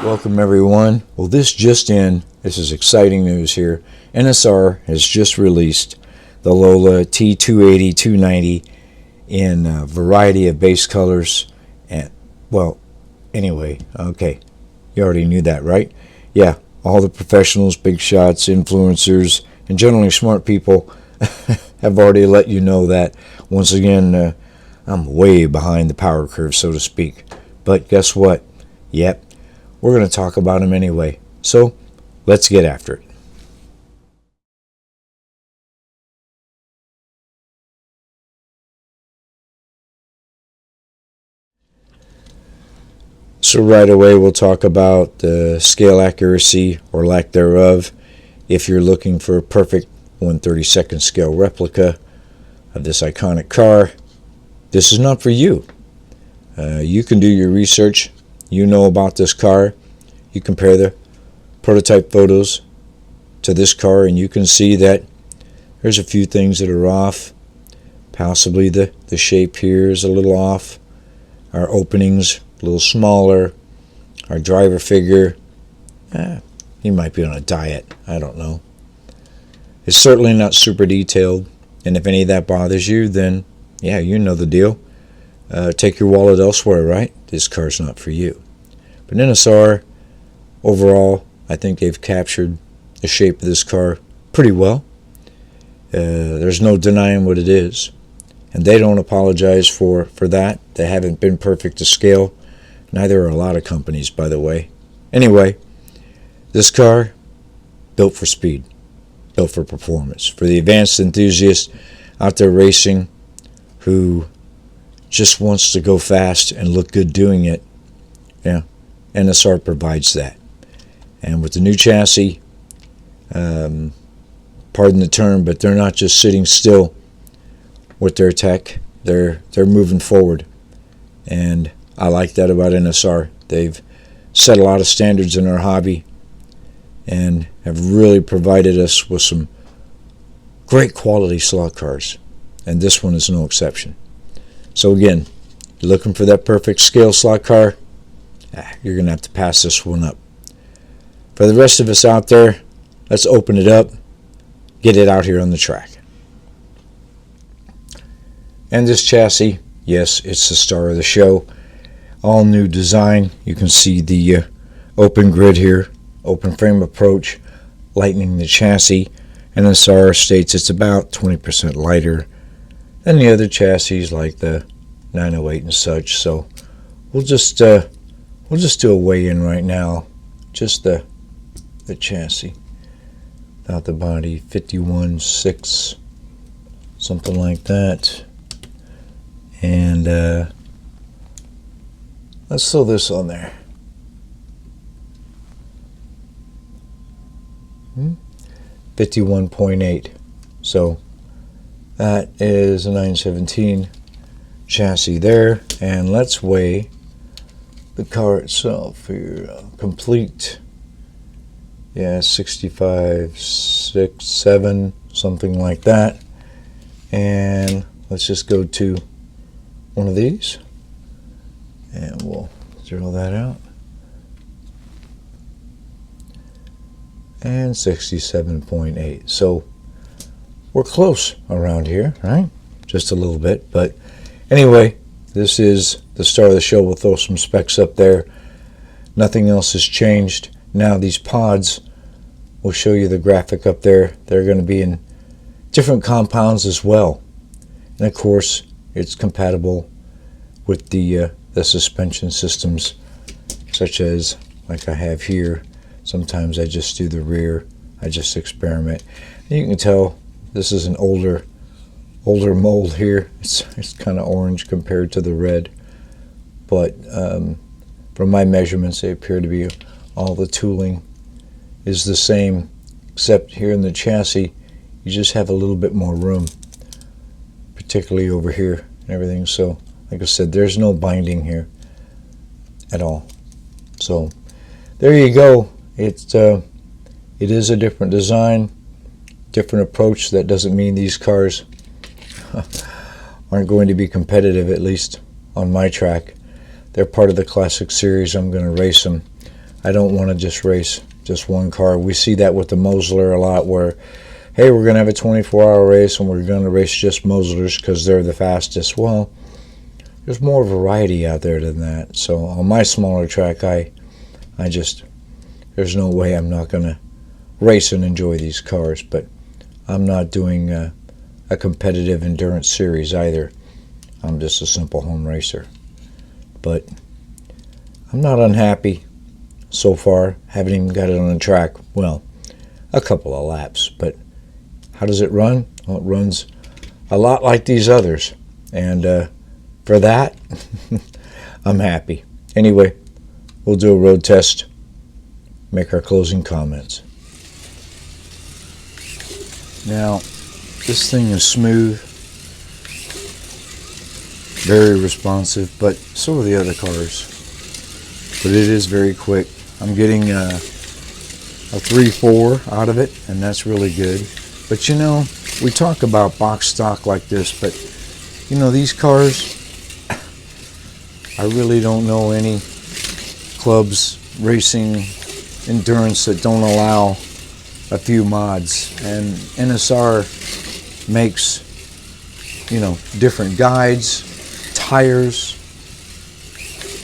Welcome everyone. Well, this just in. This is exciting news here. NSR has just released the Lola T280 290 in a variety of base colors. And, well, anyway, okay. You already knew that, right? Yeah, all the professionals, big shots, influencers, and generally smart people have already let you know that. Once again, I'm way behind the power curve, so to speak. But guess what? Yep. We're going to talk about them anyway. So, let's get after it. So right away we'll talk about the scale accuracy or lack thereof. If you're looking for a perfect 1/32nd scale replica of this iconic car, this is not for you. You can do your research. You know about this car. You compare the prototype photos to this car and you can see that there's a few things that are off. Possibly the shape here is a little off. Our openings a little smaller. Our driver figure, he might be on a diet. I don't know. It's certainly not super detailed. And if any of that bothers you, then yeah, you know the deal. Take your wallet elsewhere, right? This car's not for you. But NSR, overall, I think they've captured the shape of this car pretty well. There's no denying what it is. And they don't apologize for that. They haven't been perfect to scale. Neither are a lot of companies, by the way. Anyway, this car, built for speed, built for performance. For the advanced enthusiast out there racing who just wants to go fast and look good doing it, yeah, NSR provides that. And with the new chassis, pardon the term, but they're not just sitting still with their tech. They're moving forward. And I like that about NSR. They've set a lot of standards in our hobby and have really provided us with some great quality slot cars. And this one is no exception. So again, you're looking for that perfect scale slot car, you're going to have to pass this one up. For the rest of us out there, let's open it up, get it out here on the track. And this chassis, yes, it's the star of the show. All new design. You can see the open grid here, open frame approach, lightening the chassis. NSR states it's about 20% lighter than the other chassis like the 908 and such. So we'll just do a weigh-in right now. Just the chassis, without the body, 51.6, something like that. And let's throw this on there. 51.8. So that is a 917 chassis there. And let's weigh the car itself here. Complete. Yeah, 65, 6, 7, something like that. And let's just go to one of these. And we'll zero that out. And 67.8. So we're close around here, right? Just a little bit. But anyway, this is the star of the show. We'll throw some specs up there. Nothing else has changed. Now these pods, we'll show you the graphic up there. They're going to be in different compounds as well. And of course, it's compatible with the suspension systems, such as like I have here. Sometimes I just do the rear. I just experiment. And you can tell this is an older mold here. It's kind of orange compared to the red, but from my measurements, they appear to be all the tooling is the same, except here in the chassis, you just have a little bit more room, particularly over here and everything. So, like I said, there's no binding here at all. So, there you go. It is a different design, different approach. That doesn't mean these cars aren't going to be competitive, at least on my track. They're part of the classic series. I'm going to race them. I don't want to just race just one car. We see that with the Mosler a lot, where, hey, we're going to have a 24-hour race and we're going to race just Moslers because they're the fastest. Well, there's more variety out there than that. So on my smaller track, I just, there's no way I'm not going to race and enjoy these cars. But I'm not doing a competitive endurance series either. I'm just a simple home racer. But I'm not unhappy so far. Haven't even got it on the track. Well, a couple of laps. But how does it run? Well, it runs a lot like these others. And for that, I'm happy. Anyway, we'll do a road test, make our closing comments. Now, this thing is smooth, very responsive, but so are the other cars. But it is very quick. I'm getting a 3.4 out of it, and that's really good. But you know, we talk about box stock like this, but you know, these cars, I really don't know any clubs racing endurance that don't allow a few mods. And NSR makes, you know, different guides, tires,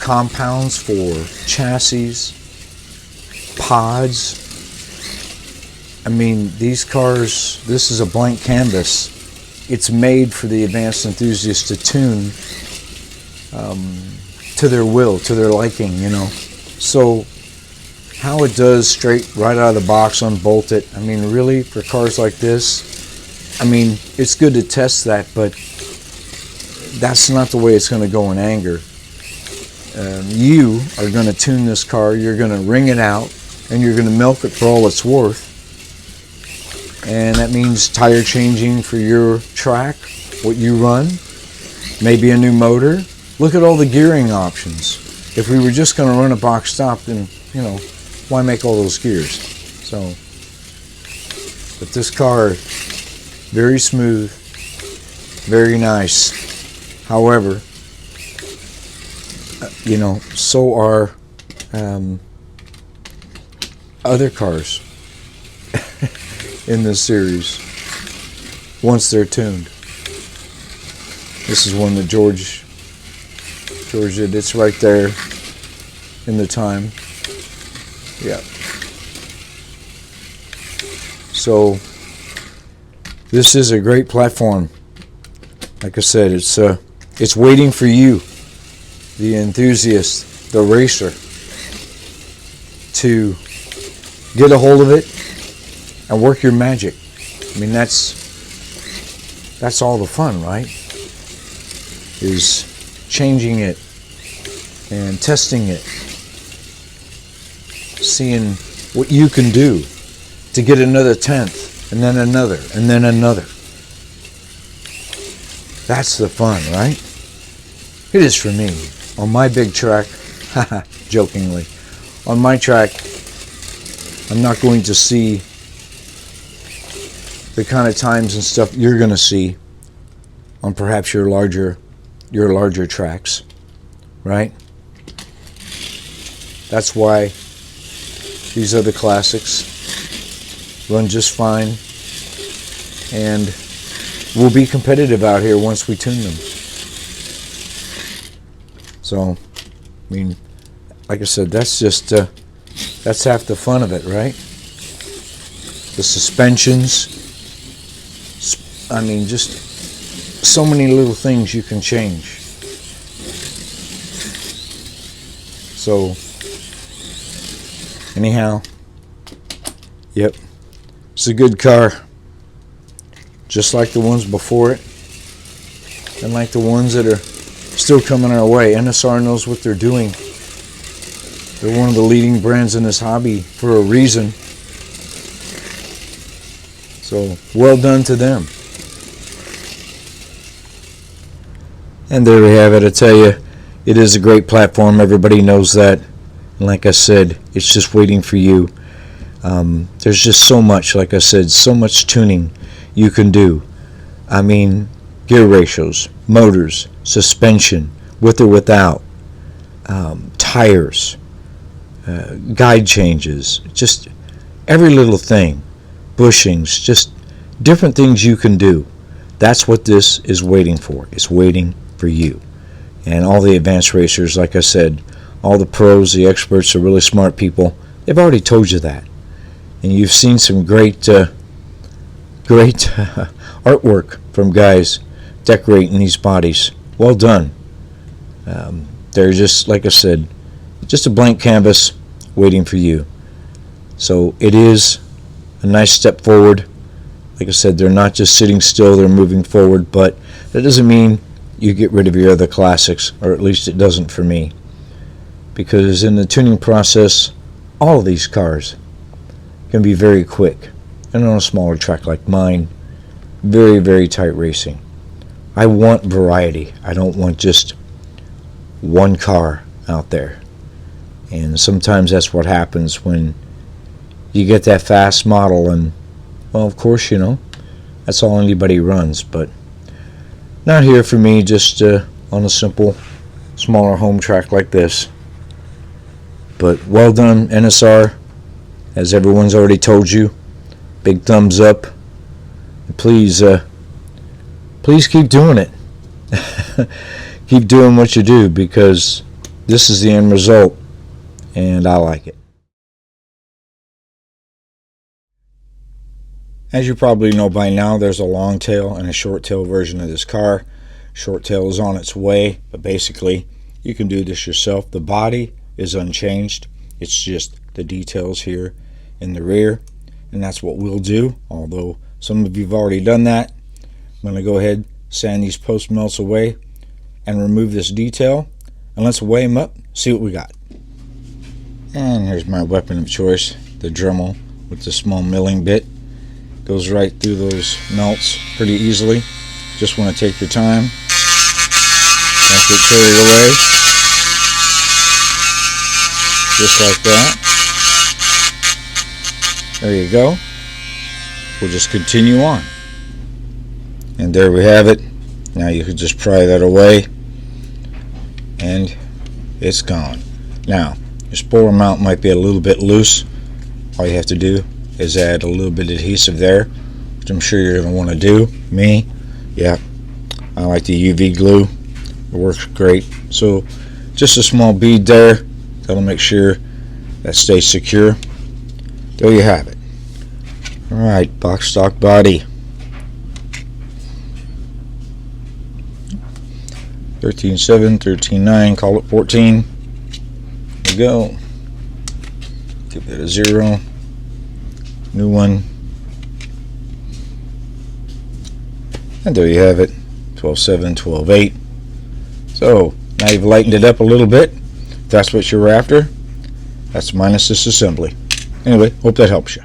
compounds for chassis, pods. I mean, these cars, this is a blank canvas. It's made for the advanced enthusiast to tune to their will, to their liking, you know. So how it does straight right out of the box, unbolt it, I mean, really, for cars like this, I mean, it's good to test that, but that's not the way it's going to go in anger. You are going to tune this car, you're going to wring it out, and you're going to milk it for all it's worth. And that means tire changing for your track, what you run, maybe a new motor. Look at all the gearing options. If we were just going to run a box stop, then, you know, why make all those gears? So, but this car, very smooth, very nice. However, you know, so are other cars in this series once they're tuned. This is one that George did. It's right there in the time. Yeah. So this is a great platform. Like I said, it's waiting for you, the enthusiast, the racer, to get a hold of it and work your magic. I mean, that's all the fun, right? Is changing it and testing it, seeing what you can do to get another tenth, and then another, and then another. That's the fun, right? It is for me. On my big track, jokingly, on my track, I'm not going to see the kind of times and stuff you're going to see on perhaps your larger tracks, right? That's why these other classics run just fine, and we'll be competitive out here once we tune them. So, I mean, like I said, that's just that's half the fun of it, right? The suspensions, I mean, just so many little things you can change. So, anyhow, yep, it's a good car, just like the ones before it, and like the ones that are still coming our way. NSR knows what they're doing. They're one of the leading brands in this hobby for a reason. So, well done to them. And there we have it. I tell you, it is a great platform. Everybody knows that. And like I said, it's just waiting for you. There's just so much, like I said, so much tuning you can do. I mean, gear ratios, motors, suspension, with or without, tires, guide changes, just every little thing, bushings, just different things you can do. That's what this is waiting for. It's waiting for you. And all the advanced racers, like I said, all the pros, the experts, the really smart people, they've already told you that. And you've seen some great artwork from guys decorating these bodies. Well done. They're just, like I said, just a blank canvas waiting for you. So it is a nice step forward. Like I said, they're not just sitting still, they're moving forward, but that doesn't mean you get rid of your other classics, or at least it doesn't for me. Because in the tuning process, all of these cars can be very quick. And on a smaller track like mine, very, very tight racing. I want variety. I don't want just one car out there. And sometimes that's what happens when you get that fast model, and well, of course, you know, that's all anybody runs, but not here for me, just on a simple, smaller home track like this. But well done, NSR. As everyone's already told you, big thumbs up. Please, please keep doing it. Keep doing what you do, because this is the end result, and I like it. As you probably know by now, there's a long tail and a short tail version of this car. Short tail is on its way, but basically you can do this yourself. The body is unchanged. It's just the details here in the rear, and that's what we'll do, although some of you have already done that. I'm going to go ahead, sand these post melts away, and remove this detail, and let's weigh them up, see what we got. And here's my weapon of choice, the Dremel with the small milling bit. Goes right through those melts pretty easily. Just want to take your time. Don't get carried away. Just like that. There you go. We'll just continue on. And there we have it. Now you can just pry that away, and it's gone. Now, your spoiler mount might be a little bit loose. All you have to do is add a little bit of adhesive there, which I'm sure you're going to want to do. Me, yeah, I like the UV glue. It works great. So just a small bead there. That'll make sure that stays secure. There you have it. Alright, box stock body. 13.7, 13.9, call it 14. There we go. Give that a 0. New one. And there you have it. 12.7, 12.8. So now you've lightened it up a little bit. If that's what you're after, that's minus this assembly. Anyway, hope that helps you.